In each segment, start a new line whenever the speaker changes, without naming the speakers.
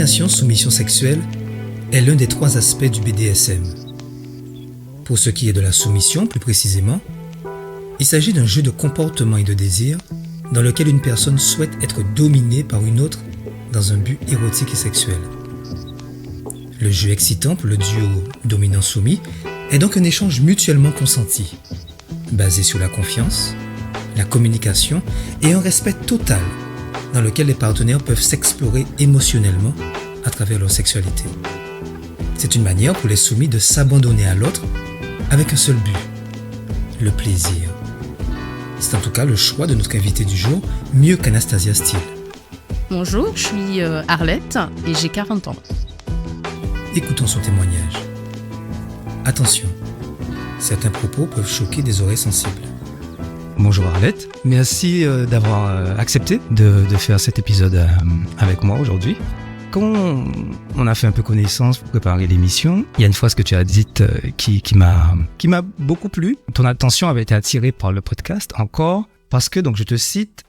domination-soumission sexuelle est l'un des 3 aspects du BDSM. Pour ce qui est de la soumission, plus précisément, il s'agit d'un jeu de comportement et de désir dans lequel une personne souhaite être dominée par une autre dans un but érotique et sexuel. Le jeu excitant pour le duo dominant-soumis est donc un échange mutuellement consenti, basé sur la confiance, la communication et un respect total dans lequel les partenaires peuvent s'explorer émotionnellement à travers leur sexualité. C'est une manière pour les soumis de s'abandonner à l'autre avec un seul but, le plaisir. C'est en tout cas le choix de notre invité du jour, mieux qu'Anastasia Steele.
Bonjour, je suis Arlette et j'ai 40 ans.
Écoutons son témoignage. Attention, certains propos peuvent choquer des oreilles sensibles.
Bonjour Arlette, merci d'avoir accepté de faire cet épisode avec moi aujourd'hui. Quand on a fait un peu connaissance pour préparer l'émission, il y a une phrase que tu as dite qui m'a beaucoup plu. Ton attention avait été attirée par le podcast encore parce que, donc je te cite,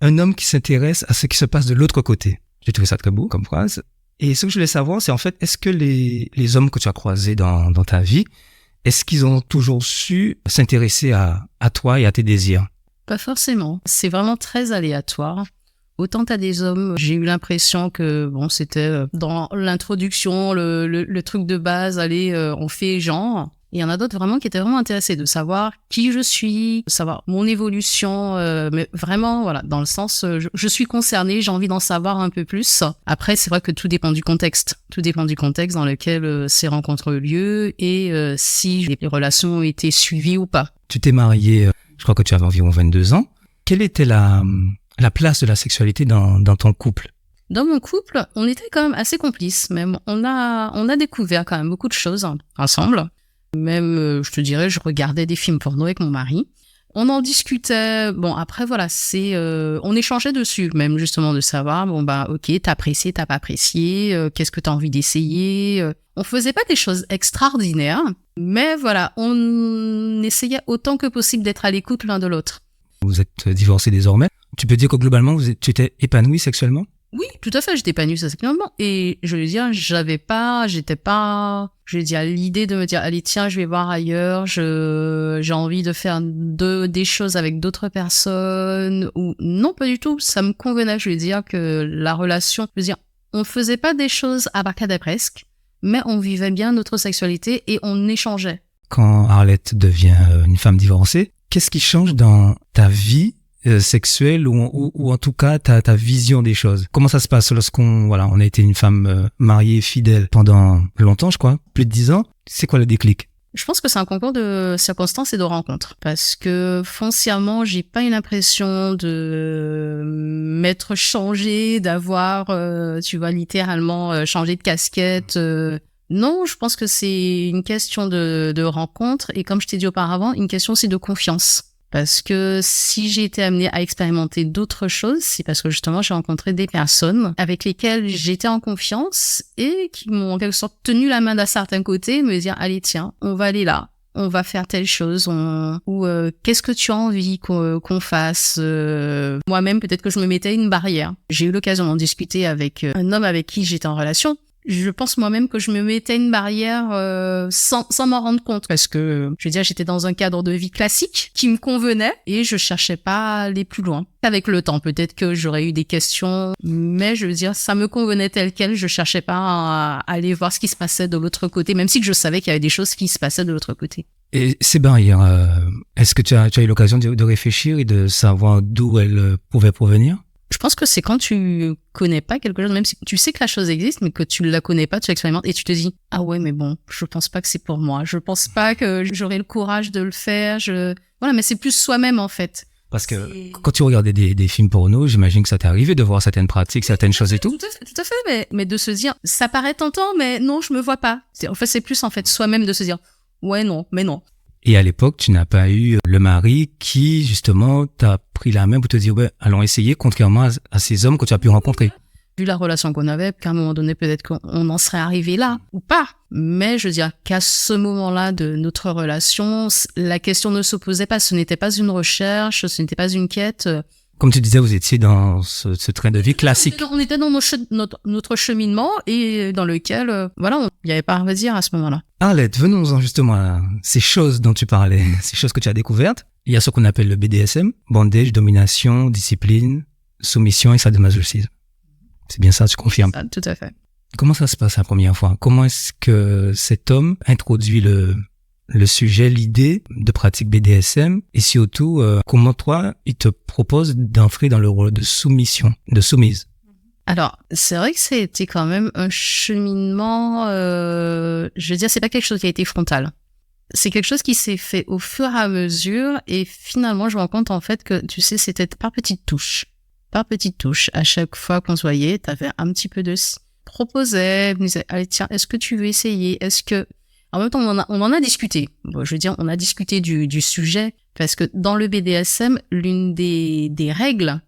un homme qui s'intéresse à ce qui se passe de l'autre côté. J'ai trouvé ça très beau comme phrase. Et ce que je voulais savoir, c'est en fait, est-ce que les hommes que tu as croisés dans ta vie, est-ce qu'ils ont toujours su s'intéresser à toi et à tes désirs?
Pas forcément. C'est vraiment très aléatoire. Autant t'as des hommes, j'ai eu l'impression que c'était dans l'introduction, le truc de base, allez, on fait genre. Et il y en a d'autres vraiment qui étaient vraiment intéressés de savoir qui je suis, de savoir mon évolution, mais vraiment, voilà, dans le sens, je suis concernée, j'ai envie d'en savoir un peu plus. Après, c'est vrai que tout dépend du contexte. Tout dépend du contexte dans lequel ces rencontres ont eu lieu et si les relations ont été suivies ou pas.
Tu t'es mariée, je crois que tu avais environ 22 ans. Quelle était la place de la sexualité dans ton couple?
Dans mon couple, on était quand même assez complices, même. On a découvert quand même beaucoup de choses ensemble. Même, je te dirais, je regardais des films porno avec mon mari. On en discutait. Bon, après, voilà, on échangeait dessus, même justement de savoir, ok, t'as apprécié, t'as pas apprécié, qu'est-ce que t'as envie d'essayer. On faisait pas des choses extraordinaires, mais voilà, on essayait autant que possible d'être à l'écoute l'un de l'autre.
Vous êtes divorcés désormais. Tu peux dire que globalement, tu étais épanoui sexuellement?
Oui, tout à fait, j'étais épanouie sexuellement. Et je veux dire, j'étais pas, je veux dire, l'idée de me dire, allez, tiens, je vais voir ailleurs, j'ai envie de faire des choses avec d'autres personnes, ou non, pas du tout, ça me convenait, je veux dire, que la relation, je veux dire, on faisait pas des choses abracadabresques, mais on vivait bien notre sexualité et on échangeait.
Quand Arlette devient une femme divorcée, qu'est-ce qui change dans ta vie sexuelle ou en tout cas ta vision des choses? Comment ça se passe lorsqu'on a été une femme mariée, fidèle pendant longtemps, je crois, plus de 10 ans? C'est quoi le déclic?
Je pense que c'est un concours de circonstances et de rencontres. Parce que foncièrement, j'ai pas eu l'impression de m'être changée, d'avoir, littéralement changé de casquette. Non, je pense que c'est une question de rencontre et comme je t'ai dit auparavant, une question aussi de confiance. Parce que si j'ai été amenée à expérimenter d'autres choses, c'est parce que justement j'ai rencontré des personnes avec lesquelles j'étais en confiance et qui m'ont en quelque sorte tenu la main d'un certain côté, me dire allez tiens, on va aller là, on va faire telle chose, qu'est-ce que tu as envie qu'on fasse. Moi-même peut-être que je me mettais une barrière. J'ai eu l'occasion d'en discuter avec un homme avec qui j'étais en relation. Je pense moi-même que je me mettais une barrière sans m'en rendre compte parce que, je veux dire, j'étais dans un cadre de vie classique qui me convenait et je cherchais pas à aller plus loin. Avec le temps, peut-être que j'aurais eu des questions, mais je veux dire, ça me convenait tel quel. Je cherchais pas à aller voir ce qui se passait de l'autre côté, même si je savais qu'il y avait des choses qui se passaient de l'autre côté.
Et ces barrières, est-ce que tu as eu l'occasion de réfléchir et de savoir d'où elles pouvaient provenir?
Je pense que c'est quand tu connais pas quelque chose, même si tu sais que la chose existe, mais que tu la connais pas, tu l'expérimentes et tu te dis, ah ouais, mais bon, je pense pas que c'est pour moi. Je pense pas que j'aurai le courage de le faire. Voilà, mais c'est plus soi-même, en fait.
Parce que quand tu regardais des films porno, j'imagine que ça t'est arrivé de voir certaines pratiques, certaines choses et tout.
Tout à fait, mais de se dire, ça paraît tentant, mais non, je me vois pas. C'est plus, en fait, soi-même de se dire, ouais, non, mais non.
Et à l'époque, tu n'as pas eu le mari qui, justement, t'a pris la main pour te dire, allons essayer, contrairement à ces hommes que tu as pu rencontrer.
Vu la relation qu'on avait, qu'à un moment donné, peut-être qu'on en serait arrivé là, ou pas. Mais je veux dire qu'à ce moment-là de notre relation, la question ne s'opposait pas. Ce n'était pas une recherche, ce n'était pas une quête.
comme tu disais, vous étiez dans ce train de vie classique.
On était dans notre cheminement et dans lequel, il n'y avait pas à redire à ce moment-là.
Arlette, venons-en justement à ces choses dont tu parlais, ces choses que tu as découvertes. Il y a ce qu'on appelle le BDSM, bondage, domination, discipline, soumission et sadomasochisme. C'est bien ça, tu confirmes?
Ça, tout à fait.
Comment ça se passe la première fois? Comment est-ce que cet homme introduit le sujet, l'idée de pratique BDSM et surtout, comment toi, il te propose d'entrer dans le rôle de soumission, de soumise?
Alors, c'est vrai que c'était quand même un cheminement, je veux dire, c'est pas quelque chose qui a été frontal. C'est quelque chose qui s'est fait au fur et à mesure et finalement, je me rends compte en fait que, tu sais, c'était par petites touches. Par petites touches. À chaque fois qu'on se voyait, t'avais un petit peu de proposait, me disait, allez, tiens, est-ce que tu veux essayer? Est-ce que, en même temps, on en a discuté. Bon, je veux dire, on a discuté du sujet parce que dans le BDSM, l'une des règles,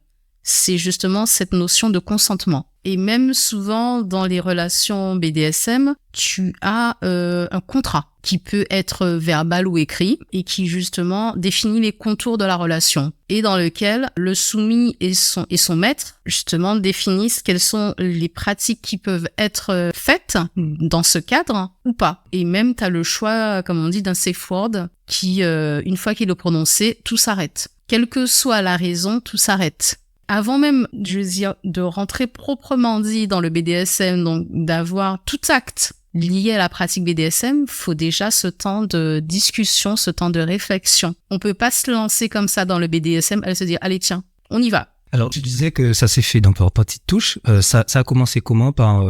c'est justement cette notion de consentement. Et même souvent dans les relations BDSM, tu as un contrat qui peut être verbal ou écrit et qui justement définit les contours de la relation et dans lequel le soumis et son maître justement définissent quelles sont les pratiques qui peuvent être faites dans ce cadre ou pas. Et même tu as le choix, comme on dit, d'un safe word qui, une fois qu'il est prononcé, tout s'arrête. Quelle que soit la raison, tout s'arrête. Avant même, je veux dire, de rentrer proprement dit dans le BDSM, donc d'avoir tout acte lié à la pratique BDSM, faut déjà ce temps de discussion, ce temps de réflexion. On peut pas se lancer comme ça dans le BDSM et se dire, allez tiens, on y va.
Alors, tu disais que ça s'est fait donc par petites touches. Ça a commencé comment? Par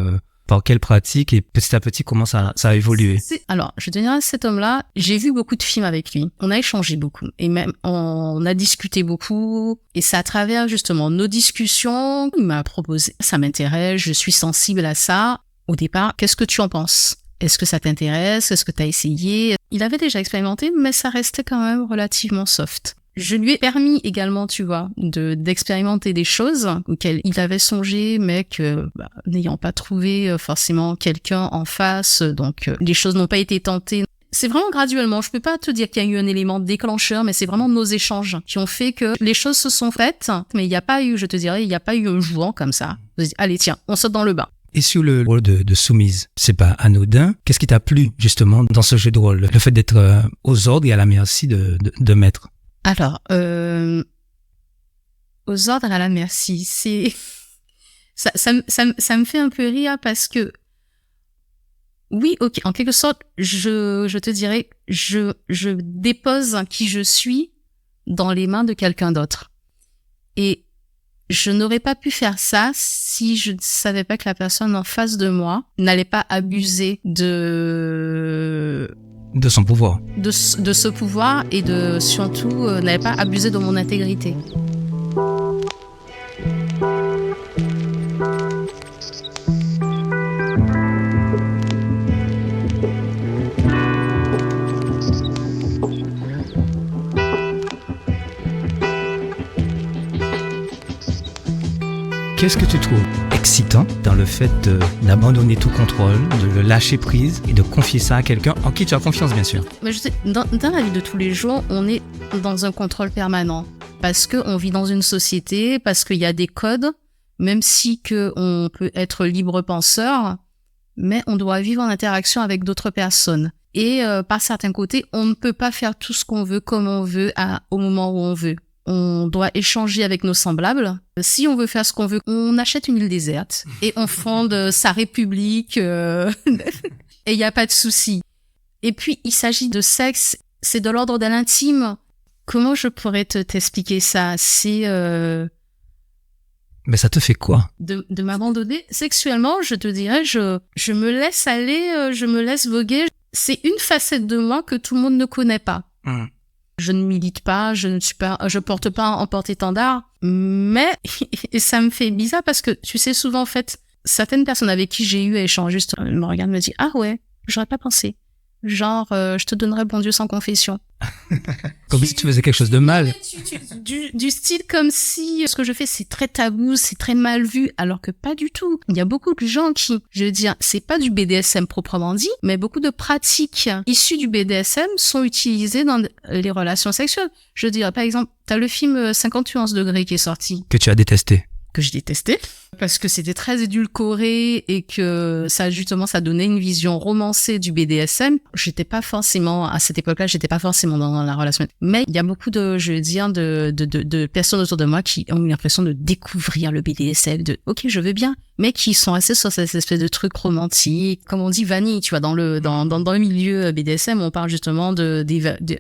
quelle pratique et petit à petit, comment ça a évolué?
Alors, je te dirais, cet homme-là, j'ai vu beaucoup de films avec lui. On a échangé beaucoup et même on a discuté beaucoup. Et c'est à travers justement nos discussions, il m'a proposé, ça m'intéresse, je suis sensible à ça. Au départ, qu'est-ce que tu en penses? Est-ce que ça t'intéresse? Est-ce que tu as essayé? Il avait déjà expérimenté, mais ça restait quand même relativement soft. Je lui ai permis également, tu vois, d'expérimenter des choses auxquelles il avait songé, mais que, n'ayant pas trouvé forcément quelqu'un en face, donc les choses n'ont pas été tentées. C'est vraiment graduellement. Je peux pas te dire qu'il y a eu un élément déclencheur, mais c'est vraiment nos échanges qui ont fait que les choses se sont faites, mais il n'y a pas eu, je te dirais, il n'y a pas eu un jouant comme ça. Allez, tiens, on saute dans le bain.
Et sur le rôle de soumise, c'est pas anodin. Qu'est-ce qui t'a plu, justement, dans ce jeu de rôle? Le fait d'être aux ordres et à la merci de maître.
Alors, aux ordres et à la merci, c'est ça me fait un peu rire parce que oui, ok, en quelque sorte, je te dirais, je dépose qui je suis dans les mains de quelqu'un d'autre. Et je n'aurais pas pu faire ça si je ne savais pas que la personne en face de moi n'allait pas abuser de
son pouvoir.
De ce pouvoir et surtout, n'allait pas abuser de mon intégrité.
Qu'est-ce que tu trouves excitant dans le fait d'abandonner tout contrôle, de le lâcher prise et de confier ça à quelqu'un en qui tu as confiance, bien sûr?
Mais je sais, dans la vie de tous les jours, on est dans un contrôle permanent parce qu'on vit dans une société, parce qu'il y a des codes, même si on peut être libre penseur, mais on doit vivre en interaction avec d'autres personnes. Et par certains côtés, on ne peut pas faire tout ce qu'on veut comme on veut au moment où on veut. On doit échanger avec nos semblables. Si on veut faire ce qu'on veut, on achète une île déserte et on fonde sa république et il n'y a pas de souci. Et puis, il s'agit de sexe, c'est de l'ordre de l'intime. Comment je pourrais t'expliquer ça? C'est...
Mais ça te fait quoi?
De m'abandonner sexuellement, je te dirais, je me laisse aller, je me laisse voguer. C'est une facette de moi que tout le monde ne connaît pas. Je ne milite pas, je porte pas en porte-étendard, mais ça me fait bizarre parce que tu sais souvent en fait, certaines personnes avec qui j'ai eu à échanger me regardent et me disent ah ouais, j'aurais pas pensé. Genre je te donnerais bon Dieu sans confession.
Comme si tu faisais quelque chose de mal.
Du style comme si ce que je fais c'est très tabou, c'est très mal vu, alors que pas du tout. Il y a beaucoup de gens qui, je veux dire, c'est pas du BDSM proprement dit, mais beaucoup de pratiques issues du BDSM sont utilisées dans les relations sexuelles. Je veux dire, par exemple, t'as le film 58 degrés qui est sorti.
Que tu as détesté.
Que je détestais parce que c'était très édulcoré et que ça donnait une vision romancée du BDSM. J'étais pas forcément à cette époque-là, j'étais pas forcément dans la relation. Mais il y a beaucoup de personnes autour de moi qui ont eu l'impression de découvrir le BDSM, OK, je veux bien, mais qui sont restés sur cette espèce de truc romantique, comme on dit vanille, tu vois, dans le milieu BDSM, on parle justement de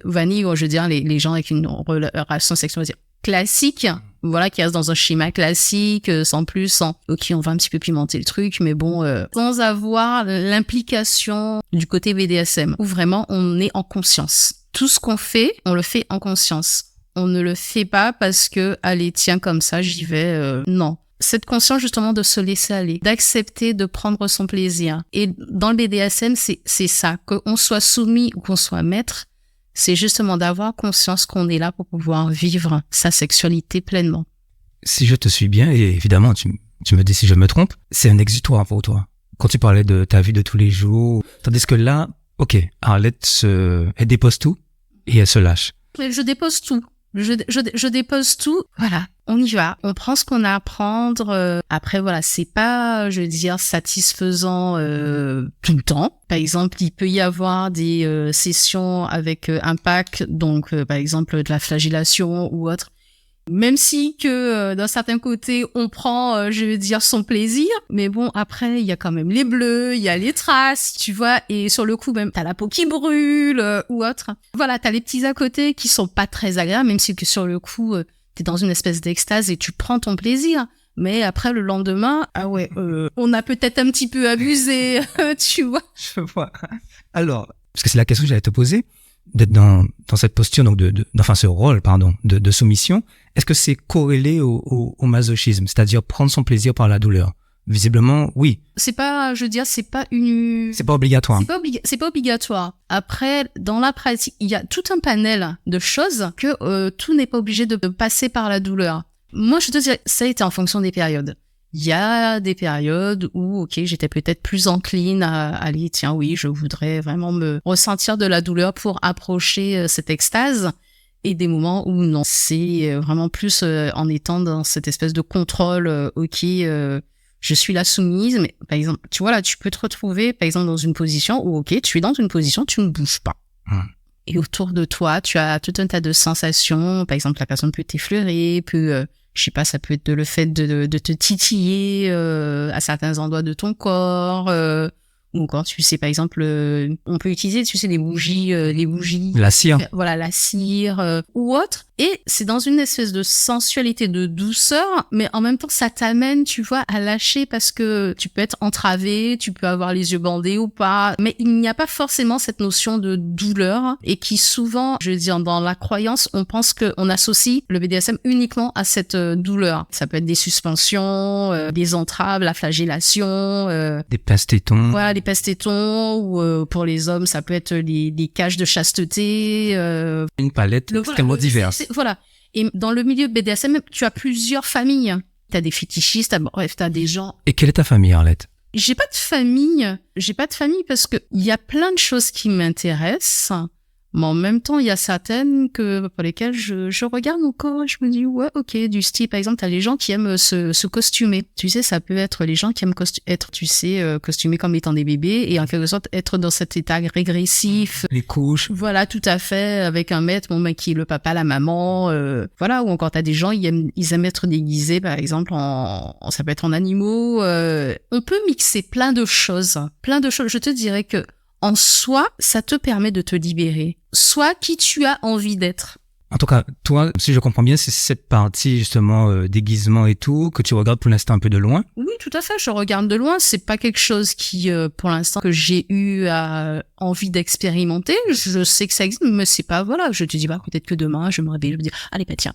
vanille, je veux dire les gens avec une relation sexuelle classique, voilà, qui reste dans un schéma classique, sans plus, ok, on va un petit peu pimenter le truc, mais bon, sans avoir l'implication du côté BDSM, où vraiment on est en conscience. Tout ce qu'on fait, on le fait en conscience. On ne le fait pas parce que, allez, tiens, comme ça, j'y vais, non. Cette conscience, justement, de se laisser aller, d'accepter de prendre son plaisir. Et dans le BDSM, c'est ça, qu'on soit soumis ou qu'on soit maître, c'est justement d'avoir conscience qu'on est là pour pouvoir vivre sa sexualité pleinement.
Si je te suis bien, et évidemment, tu me dis si je me trompe, c'est un exutoire pour toi. Quand tu parlais de ta vie de tous les jours, tandis que là, ok, Arlette elle dépose tout et elle se lâche.
Je dépose tout. Je dépose tout. Voilà, on y va. On prend ce qu'on a à prendre. Après, voilà, c'est pas, je veux dire, satisfaisant tout le temps. Par exemple, il peut y avoir des sessions avec un pack, donc par exemple de la flagellation ou autre. Même si que d'un certain côté, on prend, je veux dire, son plaisir. Mais bon, après, il y a quand même les bleus, il y a les traces, tu vois. Et sur le coup, même, t'as la peau qui brûle ou autre. Voilà, t'as les petits à côté qui sont pas très agréables, même si que sur le coup, t'es dans une espèce d'extase et tu prends ton plaisir. Mais après, le lendemain, ah ouais, on a peut-être un petit peu abusé, tu vois.
Je vois. Alors, parce que c'est la question que j'allais te poser, d'être dans cette posture, donc enfin ce rôle, pardon, de soumission, est-ce que c'est corrélé au masochisme, c'est-à-dire prendre son plaisir par la douleur? Visiblement, oui.
C'est pas, je veux dire, c'est pas
obligatoire.
C'est pas obligatoire. Après, dans la pratique, il y a tout un panel de choses que tout n'est pas obligé de passer par la douleur. Moi, je te dirais, ça a été en fonction des périodes. Il y a des périodes où, ok, j'étais peut-être plus encline à aller, tiens, oui, je voudrais vraiment me ressentir de la douleur pour approcher cette extase. Et des moments où non, c'est vraiment plus en étant dans cette espèce de contrôle, ok, je suis la soumise, mais par exemple, tu vois là, tu peux te retrouver par exemple dans une position où ok, tu es dans une position, tu ne bouges pas. Et autour de toi, tu as tout un tas de sensations, par exemple, la personne peut t'effleurer, peut, je sais pas, ça peut être le fait de te titiller à certains endroits de ton corps, ou encore, tu sais, par exemple, on peut utiliser, tu sais, les bougies.
La cire.
Voilà, la cire ou autre. Et c'est dans une espèce de sensualité, de douceur, mais en même temps, ça t'amène, tu vois, à lâcher parce que tu peux être entravé, tu peux avoir les yeux bandés ou pas, mais il n'y a pas forcément cette notion de douleur et qui souvent, je veux dire, dans la croyance, on pense qu'on associe le BDSM uniquement à cette douleur. Ça peut être des suspensions, des entraves, la flagellation,
des passe-tétons.
Voilà, des passe-tétons ou pour les hommes, ça peut être des cages de chasteté.
Une palette extrêmement diverse.
Voilà. Et dans le milieu BDSM, tu as plusieurs familles. T'as des fétichistes, bref, t'as des gens.
Et quelle est ta famille, Arlette?
J'ai pas de famille parce que il y a plein de choses qui m'intéressent. Mais en même temps, il y a certaines pour lesquelles je regarde encore et je me dis, ouais, ok, du style, par exemple, t'as les gens qui aiment se costumer. Tu sais, ça peut être les gens qui aiment être, tu sais, costumés comme étant des bébés et en quelque sorte être dans cet état régressif.
Les couches.
Voilà, tout à fait, avec un maître, bon, ben, qui est le papa, la maman, voilà, ou encore t'as des gens, ils aiment être déguisés, par exemple, ça peut être en animaux. On peut mixer plein de choses. Je te dirais que en soi, ça te permet de te libérer. Sois qui tu as envie d'être.
En tout cas, toi, si je comprends bien, c'est cette partie justement déguisement et tout que tu regardes pour l'instant un peu de loin.
Oui, tout à fait. Je regarde de loin. C'est pas quelque chose qui, pour l'instant, que j'ai eu envie d'expérimenter. Je sais que ça existe, mais c'est pas voilà. Je te dis pas peut-être que demain je me réveille, je me dis allez bah tiens.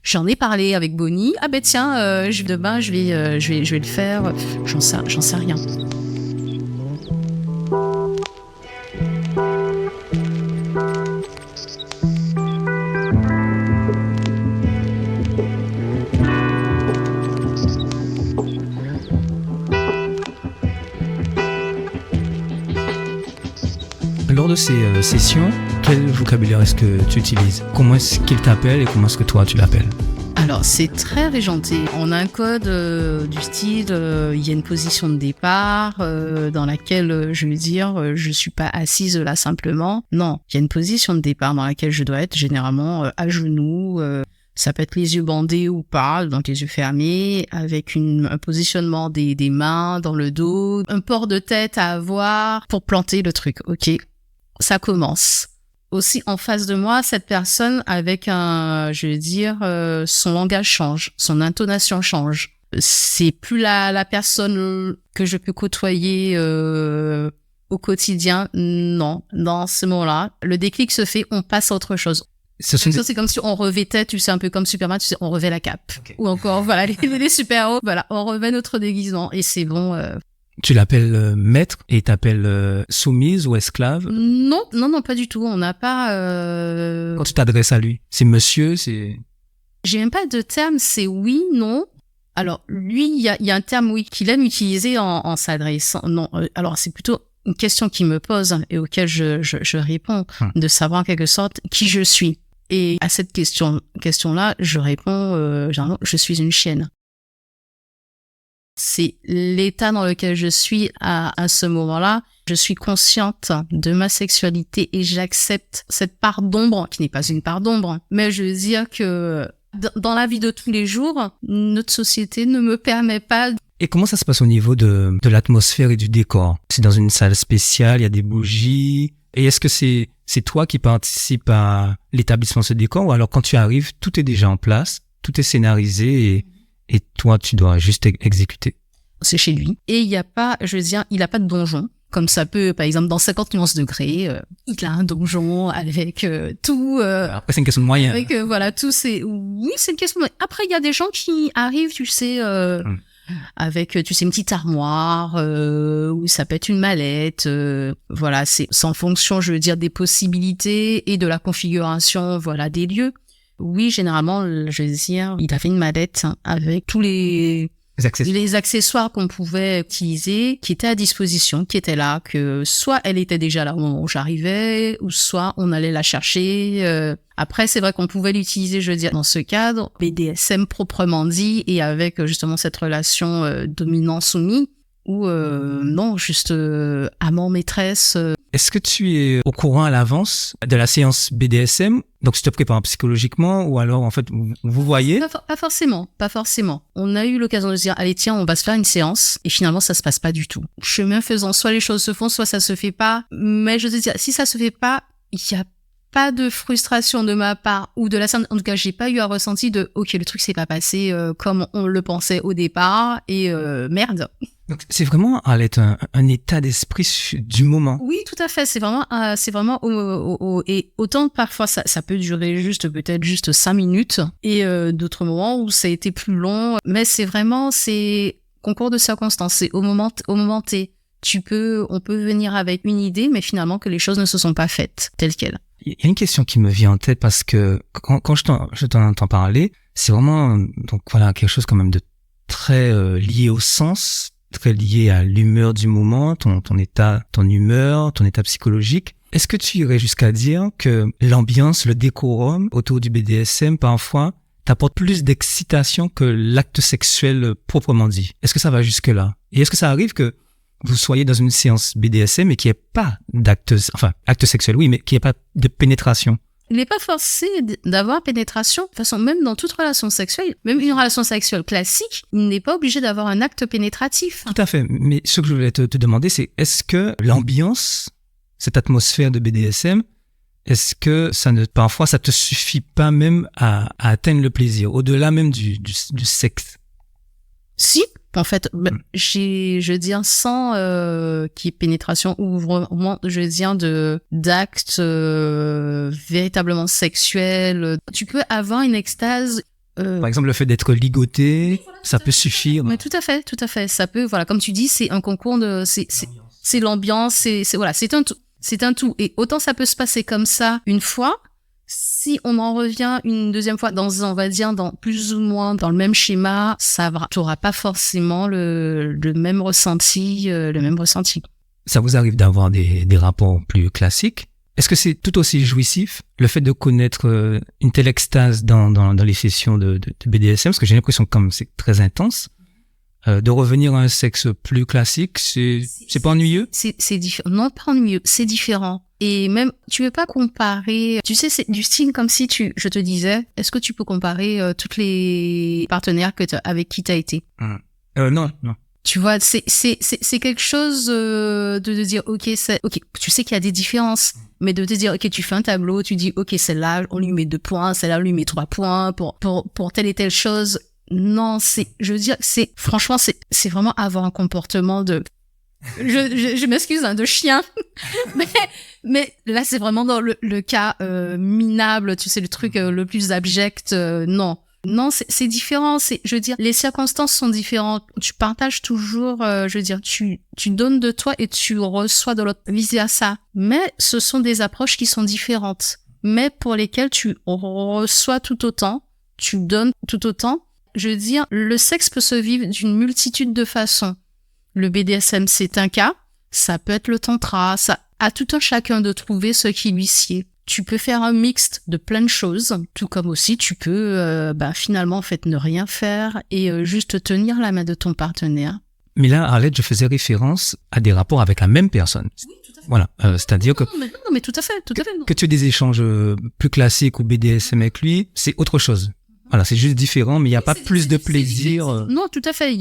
J'en ai parlé avec Bonnie. Ah ben tiens, demain je vais le faire. J'en sais rien.
Lors de ces sessions, quel vocabulaire est-ce que tu utilises? Comment est-ce qu'il t'appelle et comment est-ce que toi tu l'appelles?
Alors, c'est très régenté. On a un code du style, il y a une position de départ dans laquelle, je veux dire, je suis pas assise là simplement. Non, il y a une position de départ dans laquelle je dois être généralement à genoux. Ça peut être les yeux bandés ou pas, donc les yeux fermés, avec un positionnement des mains dans le dos, un port de tête à avoir pour planter le truc. Ok, ça commence. Aussi, en face de moi, cette personne avec son langage change, son intonation change. C'est plus la personne que je peux côtoyer au quotidien. Non, dans ce moment-là, le déclic se fait, on passe à autre chose. C'est comme si on revêtait, tu sais, un peu comme Superman, tu sais, on revêt la cape. Okay. Ou encore, voilà, les super-héros, voilà, on revêt notre déguisement et c'est bon.
Tu l'appelles maître et t'appelles soumise ou esclave?
Non, pas du tout. On n'a pas...
Quand tu t'adresses à lui, c'est monsieur, c'est...
J'ai même pas de terme, c'est oui, non. Alors, lui, il y a un terme, oui, qu'il aime utiliser en s'adressant. Non, alors c'est plutôt une question qu'il me pose et auquel je réponds, de savoir en quelque sorte qui je suis. Et à cette question-là, je réponds, généralement, je suis une chienne. C'est l'état dans lequel je suis à ce moment-là. Je suis consciente de ma sexualité et j'accepte cette part d'ombre, qui n'est pas une part d'ombre. Mais je veux dire que dans la vie de tous les jours, notre société ne me permet pas...
Et comment ça se passe au niveau de l'atmosphère et du décor? C'est dans une salle spéciale, il y a des bougies. Et est-ce que c'est toi qui participes à l'établissement de ce décor ou alors quand tu arrives, tout est déjà en place, tout est scénarisé et toi, tu dois juste exécuter?
C'est chez lui. Et il n'y a pas, je veux dire, il n'a pas de donjon. Comme ça peut, par exemple, dans 50 nuances degrés, il a un donjon avec tout.
Après, c'est une question de moyens.
Avec, voilà, tout, oui, c'est une question de moyens. Après, il y a des gens qui arrivent, tu sais, avec, tu sais, une petite armoire, ou ça peut être une mallette. Voilà, c'est en fonction, je veux dire, des possibilités et de la configuration, voilà, des lieux. Oui, généralement, je veux dire, il a fait une mallette avec tous les accessoires qu'on pouvait utiliser, qui étaient à disposition, qui étaient là, que soit elle était déjà là au moment où j'arrivais, ou soit on allait la chercher. Après, c'est vrai qu'on pouvait l'utiliser, je veux dire, dans ce cadre, BDSM proprement dit, et avec justement cette relation dominant-soumis, ou non, juste amant-maîtresse.
Est-ce que tu es au courant à l'avance de la séance BDSM? Donc, tu te prépares psychologiquement ou alors, en fait, vous voyez?
Pas forcément. On a eu l'occasion de se dire, allez, tiens, on va se faire une séance. Et finalement, ça se passe pas du tout. Chemin faisant, soit les choses se font, soit ça se fait pas. Mais je veux dire, si ça se fait pas, il y a pas de frustration de ma part ou de la scène. En tout cas, j'ai pas eu un ressenti de, ok, le truc s'est pas passé comme on le pensait au départ et merde.
Donc, c'est vraiment, Arlette, un état d'esprit du moment.
Oui, tout à fait. C'est vraiment et autant parfois ça peut durer peut-être juste 5 minutes et d'autres moments où ça a été plus long. Mais c'est concours de circonstances. C'est au moment T. On peut venir avec une idée, mais finalement que les choses ne se sont pas faites telles quelles.
Il y a une question qui me vient en tête parce que quand je t'en entends parler, c'est vraiment, donc voilà, quelque chose quand même de très lié au sens, très lié à l'humeur du moment, ton état, ton humeur, ton état psychologique. Est-ce que tu irais jusqu'à dire que l'ambiance, le décorum autour du BDSM, parfois, t'apporte plus d'excitation que l'acte sexuel proprement dit? Est-ce que ça va jusque-là? Et est-ce que ça arrive que vous soyez dans une séance BDSM et qu'il n'y ait pas acte sexuel, oui, mais qu'il n'y ait pas de pénétration?
Il n'est pas forcé d'avoir pénétration. De toute façon, même dans toute relation sexuelle, même une relation sexuelle classique, il n'est pas obligé d'avoir un acte pénétratif.
Tout à fait. Mais ce que je voulais te demander, c'est est-ce que l'ambiance, cette atmosphère de BDSM, est-ce que parfois ça te suffit pas même à atteindre le plaisir, au-delà même du sexe?
Si. En fait, je veux dire, sans qu'il y ait pénétration ou vraiment, je veux dire, d'actes véritablement sexuels, tu peux avoir une extase.
Par exemple, le fait d'être ligoté, ça peut suffire.
Mais tout à fait. Ça peut, voilà, comme tu dis, c'est un concours c'est l'ambiance, c'est un tout. Et autant ça peut se passer comme ça une fois. Si on en revient une deuxième fois dans plus ou moins dans le même schéma, t'auras pas forcément le même ressenti,
ça vous arrive d'avoir des rapports plus classiques. Est-ce que c'est tout aussi jouissif, le fait de connaître une telle extase dans les sessions de BDSM, parce que j'ai l'impression que comme c'est très intense, de revenir à un sexe plus classique, c'est pas ennuyeux?
C'est différent. Non, pas ennuyeux, c'est différent. Et même, tu veux pas comparer, tu sais, c'est du style comme si je te disais, est-ce que tu peux comparer toutes les partenaires avec qui t'as été?
Non.
Tu vois, c'est quelque chose de dire, ok, tu sais qu'il y a des différences, mais de te dire, ok, tu fais un tableau, tu dis, ok, celle-là, on lui met 2 points, celle-là, on lui met 3 points pour telle et telle chose. Non, je veux dire, franchement, c'est vraiment avoir un comportement je m'excuse, de chien. mais là, c'est vraiment dans le cas minable, tu sais, le truc le plus abject, non. Non, c'est différent. Je veux dire, les circonstances sont différentes. Tu partages toujours, je veux dire, tu donnes de toi et tu reçois de l'autre, vice-versa. Mais ce sont des approches qui sont différentes, mais pour lesquelles tu reçois tout autant, tu donnes tout autant. Je veux dire, le sexe peut se vivre d'une multitude de façons. Le BDSM, c'est un cas. Ça peut être le tantra. Ça, à tout un chacun de trouver ce qui lui sied. Tu peux faire un mixte de plein de choses, tout comme aussi tu peux finalement en fait ne rien faire et juste tenir la main de ton partenaire.
Mais là, Arlette, je faisais référence à des rapports avec la même personne.
Oui, tout à fait.
Voilà, c'est-à-dire que
non, mais tout à fait.
que tu aies des échanges plus classiques ou BDSM avec lui, c'est autre chose. Voilà, c'est juste différent, mais il n'y a pas plus de plaisir.
Non, tout à fait.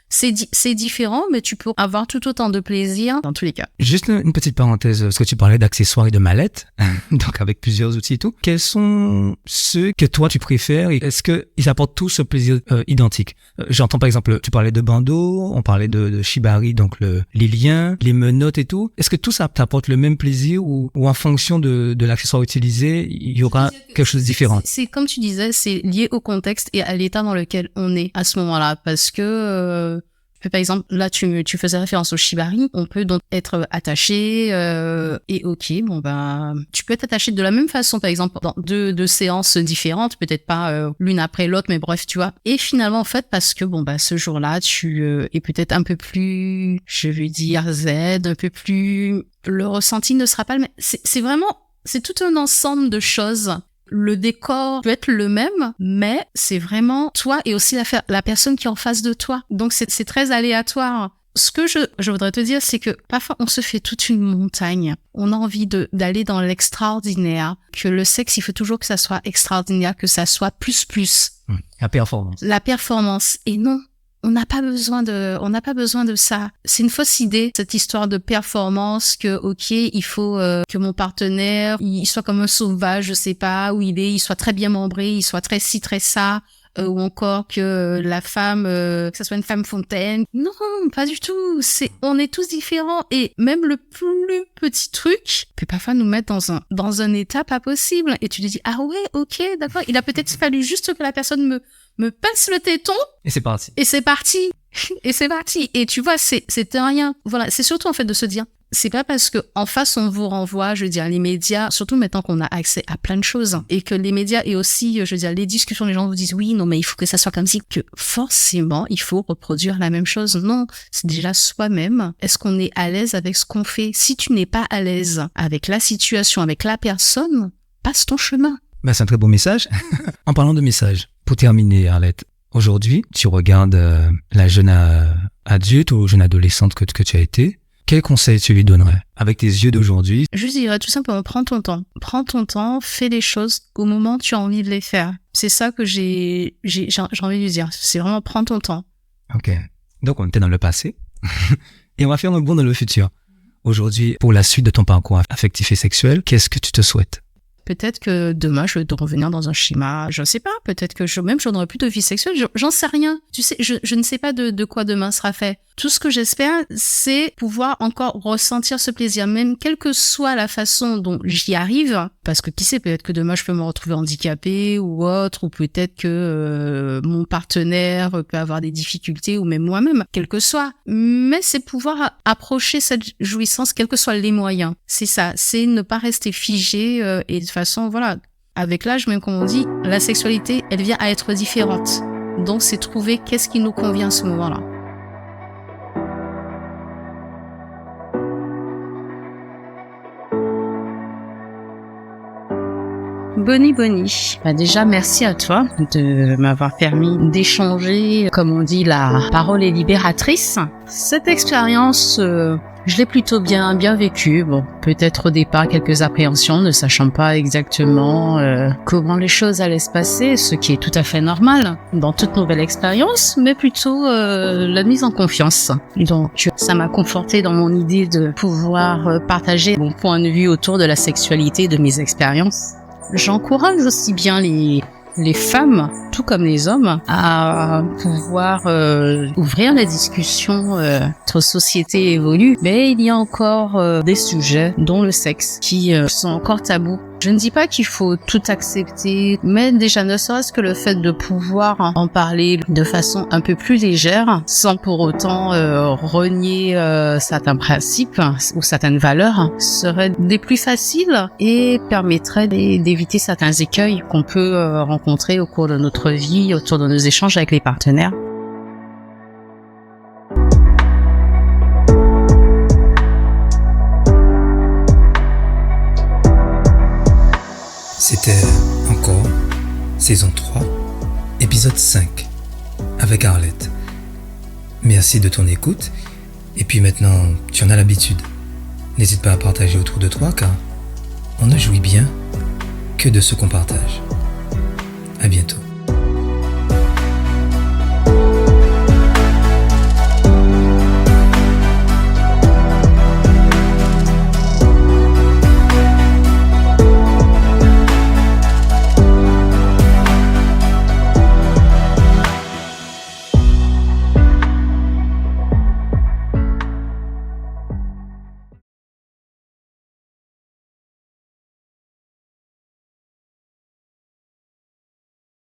C'est différent, mais tu peux avoir tout autant de plaisir dans tous les cas.
Juste une petite parenthèse, parce que tu parlais d'accessoires et de mallettes, donc avec plusieurs outils et tout. Quels sont ceux que toi tu préfères et est-ce que ils apportent tous ce plaisir identique? J'entends par exemple, tu parlais de bandeau, on parlait de shibari, donc les liens, les menottes et tout. Est-ce que tout ça t'apporte le même plaisir ou en fonction de l'accessoire utilisé, il y aura quelque chose de différent?
C'est comme tu disais, c'est lié au contexte et à l'état dans lequel on est à ce moment-là, parce que par exemple, là, tu faisais référence au shibari. On peut donc être attaché et ok, tu peux être attaché de la même façon, par exemple, dans deux séances différentes, peut-être pas l'une après l'autre, mais bref, tu vois. Et finalement, en fait, parce que ce jour-là, tu es peut-être un peu plus, je veux dire, zen, un peu plus, le ressenti ne sera pas le même. C'est tout un ensemble de choses. Le décor peut être le même, mais c'est vraiment toi et aussi la personne qui est en face de toi. Donc c'est très aléatoire. Ce que je voudrais te dire, c'est que parfois on se fait toute une montagne. On a envie d'aller dans l'extraordinaire, que le sexe, il faut toujours que ça soit extraordinaire, que ça soit plus.
La performance.
La performance. Et non. On n'a pas besoin de ça. C'est une fausse idée, cette histoire de performance que, ok, il faut que mon partenaire, il soit comme un sauvage, je sais pas où il soit très bien membré, il soit très ci, très ça, ou encore que la femme, que ça soit une femme fontaine. Non, pas du tout. On est tous différents et même le plus petit truc peut parfois nous mettre dans un état pas possible. Et tu te dis, ah ouais, ok, d'accord. Il a peut-être fallu juste que la personne me passe le téton.
Et c'est parti.
Et c'est parti. Et tu vois, c'était rien. Voilà. C'est surtout, en fait, de se dire, c'est pas parce que en face on vous renvoie, je veux dire, les médias, surtout maintenant qu'on a accès à plein de choses, et que les médias et aussi, je veux dire, les discussions, les gens vous disent oui, non, mais il faut que ça soit comme si, que forcément il faut reproduire la même chose. Non, c'est déjà soi-même. Est-ce qu'on est à l'aise avec ce qu'on fait? Si tu n'es pas à l'aise avec la situation, avec la personne, passe ton chemin.
C'est un très beau message. En parlant de message, pour terminer, Arlette, aujourd'hui, tu regardes la jeune adulte ou jeune adolescente que tu as été. Quel conseil tu lui donnerais avec tes yeux d'aujourd'hui?
Je dirais tout simplement, prends ton temps. Prends ton temps, fais les choses au moment où tu as envie de les faire. C'est ça que j'ai envie de lui dire. C'est vraiment prends ton temps.
Ok. Donc, on était dans le passé et on va faire un bond dans le futur. Aujourd'hui, pour la suite de ton parcours affectif et sexuel, qu'est-ce que tu te souhaites?
Peut-être que demain, je vais revenir dans un schéma. Je ne sais pas. Peut-être que je n'aurai plus de vie sexuelle. J'en sais rien. Tu sais, je ne sais pas de quoi demain sera fait. Tout ce que j'espère, c'est pouvoir encore ressentir ce plaisir, même quelle que soit la façon dont j'y arrive. Parce que qui sait, peut-être que demain, je peux me retrouver handicapée ou autre, ou peut-être que mon partenaire peut avoir des difficultés, ou même moi-même, quel que soit. Mais c'est pouvoir approcher cette jouissance, quels que soient les moyens. C'est ça, c'est ne pas rester figé et de façon, voilà, avec l'âge, même comme on dit, la sexualité, elle vient à être différente. Donc, c'est trouver qu'est-ce qui nous convient à ce moment-là. Boni. Déjà, merci à toi de m'avoir permis d'échanger. Comme on dit, la parole est libératrice. Cette expérience, je l'ai plutôt bien vécue. Bon, peut-être au départ quelques appréhensions, ne sachant pas exactement comment les choses allaient se passer, ce qui est tout à fait normal dans toute nouvelle expérience, mais plutôt la mise en confiance. Donc, ça m'a conforté dans mon idée de pouvoir partager mon point de vue autour de la sexualité, de mes expériences. J'encourage aussi bien les femmes, tout comme les hommes, à pouvoir ouvrir la discussion. Notre société évolue, mais il y a encore des sujets, dont le sexe, qui sont encore tabous. Je ne dis pas qu'il faut tout accepter, mais déjà ne serait-ce que le fait de pouvoir en parler de façon un peu plus légère, sans pour autant renier certains principes ou certaines valeurs, serait des plus faciles et permettrait d'éviter certains écueils qu'on peut rencontrer au cours de notre vie, autour de nos échanges avec les partenaires.
C'était encore saison 3, épisode 5, avec Arlette. Merci de ton écoute, et puis maintenant, tu en as l'habitude. N'hésite pas à partager autour de toi, car on ne jouit bien que de ce qu'on partage. À bientôt.